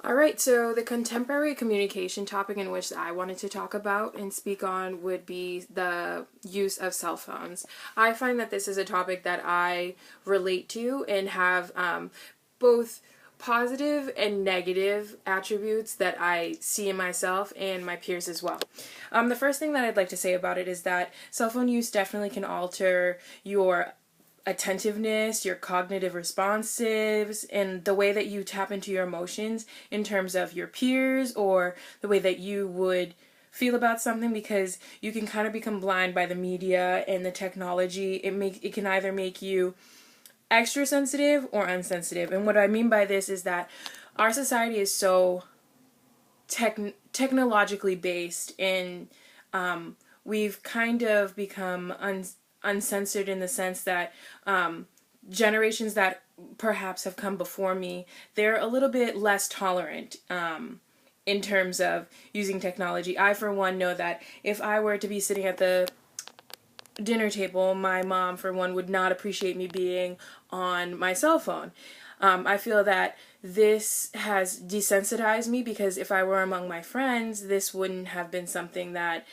All right, so the contemporary communication topic in which I wanted to talk about and speak on would be the use of cell phones. I find that this is a topic that I relate to and have both positive and negative attributes that I see in myself and my peers as well. The first thing that I'd like to say about it is that cell phone use definitely can alter your attentiveness, your cognitive responsives, and the way that you tap into your emotions in terms of your peers or the way that you would feel about something, because you can kind of become blind by the media and the technology. It can either make you extra sensitive or unsensitive. And what I mean by this is that our society is so technologically based, and we've kind of become uncensored in the sense that generations that perhaps have come before me, they're a little bit less tolerant in terms of using technology. I, for one, know that if I were to be sitting at the dinner table, my mom, for one, would not appreciate me being on my cell phone. I feel that this has desensitized me, because if I were among my friends, this wouldn't have been something that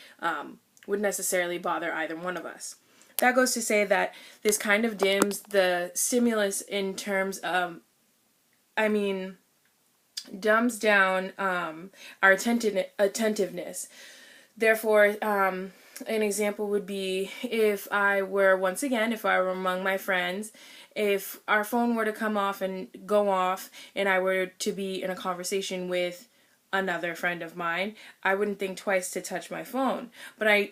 would necessarily bother either one of us. That goes to say that this kind of dims the stimulus in terms of, I mean, dumbs down our attentiveness. Therefore, an example would be if I were, once again, if I were among my friends, if our phone were to come off and go off and I were to be in a conversation with another friend of mine, I wouldn't think twice to touch my phone. But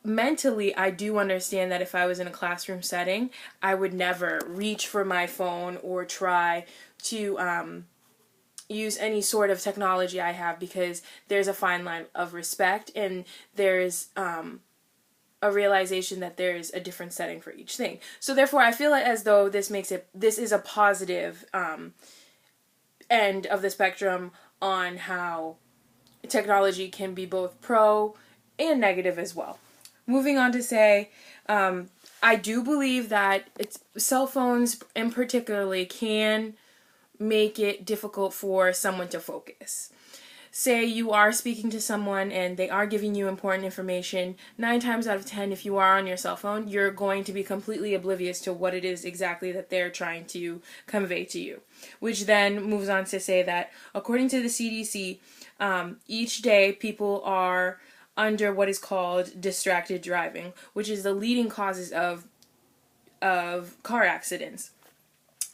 mentally, I do understand that if I was in a classroom setting, I would never reach for my phone or try to use any sort of technology I have, because there's a fine line of respect, and there's a realization that there's a different setting for each thing. So therefore, I feel as though this is a positive end of the spectrum on how technology can be both pro and negative as well. Moving on to say, I do believe that cell phones in particularly can make it difficult for someone to focus. Say you are speaking to someone and they are giving you important information. 9 times out of 10, if you are on your cell phone, you're going to be completely oblivious to what it is exactly that they're trying to convey to you. Which then moves on to say that, according to the CDC, each day people are under what is called distracted driving, which is the leading causes of car accidents.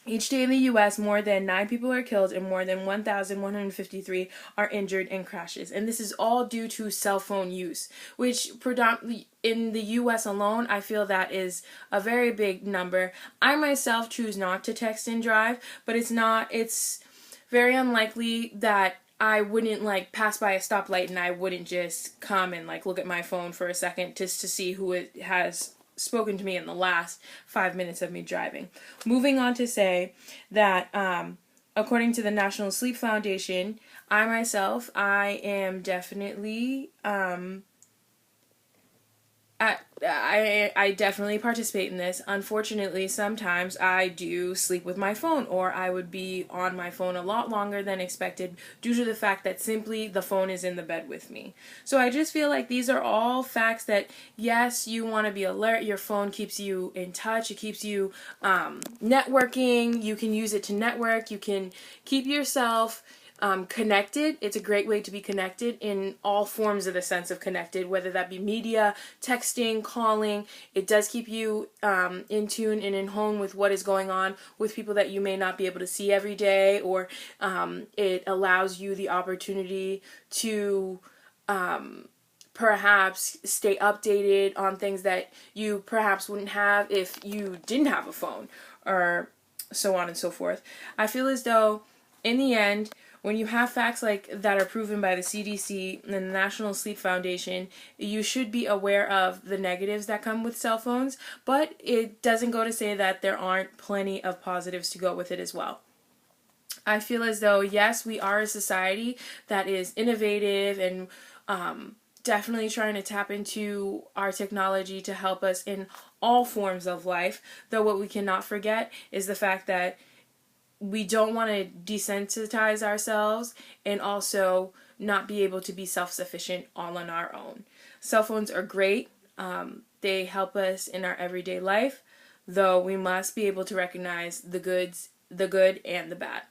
Each day in the U.S., more than 9 people are killed and more than 1,153 are injured in crashes. And this is all due to cell phone use, which predominantly in the U.S. alone, I feel that is a very big number. I myself choose not to text and drive, but it's very unlikely that I wouldn't pass by a stoplight and I wouldn't just come and look at my phone for a second just to see who it has spoken to me in the last 5 minutes of me driving. Moving on to say that according to the National Sleep Foundation, I am definitely I definitely participate in this. Unfortunately, sometimes I do sleep with my phone, or I would be on my phone a lot longer than expected due to the fact that simply the phone is in the bed with me. So I just feel like these are all facts that, yes, you want to be alert. Your phone keeps you in touch. It keeps you networking. You can use it to network. You can keep yourself connected. It's a great way to be connected in all forms of the sense of connected, whether that be media, texting, calling. It does keep you in tune and in home with what is going on with people that you may not be able to see every day, or it allows you the opportunity to perhaps stay updated on things that you perhaps wouldn't have if you didn't have a phone, or so on and so forth. I feel as though in the end, when you have facts like that are proven by the CDC and the National Sleep Foundation, you should be aware of the negatives that come with cell phones, but it doesn't go to say that there aren't plenty of positives to go with it as well. I feel as though, yes, we are a society that is innovative and definitely trying to tap into our technology to help us in all forms of life, though what we cannot forget is the fact that we don't want to desensitize ourselves and also not be able to be self-sufficient all on our own. Cell phones are great. They help us in our everyday life, though we must be able to recognize the good and the bad.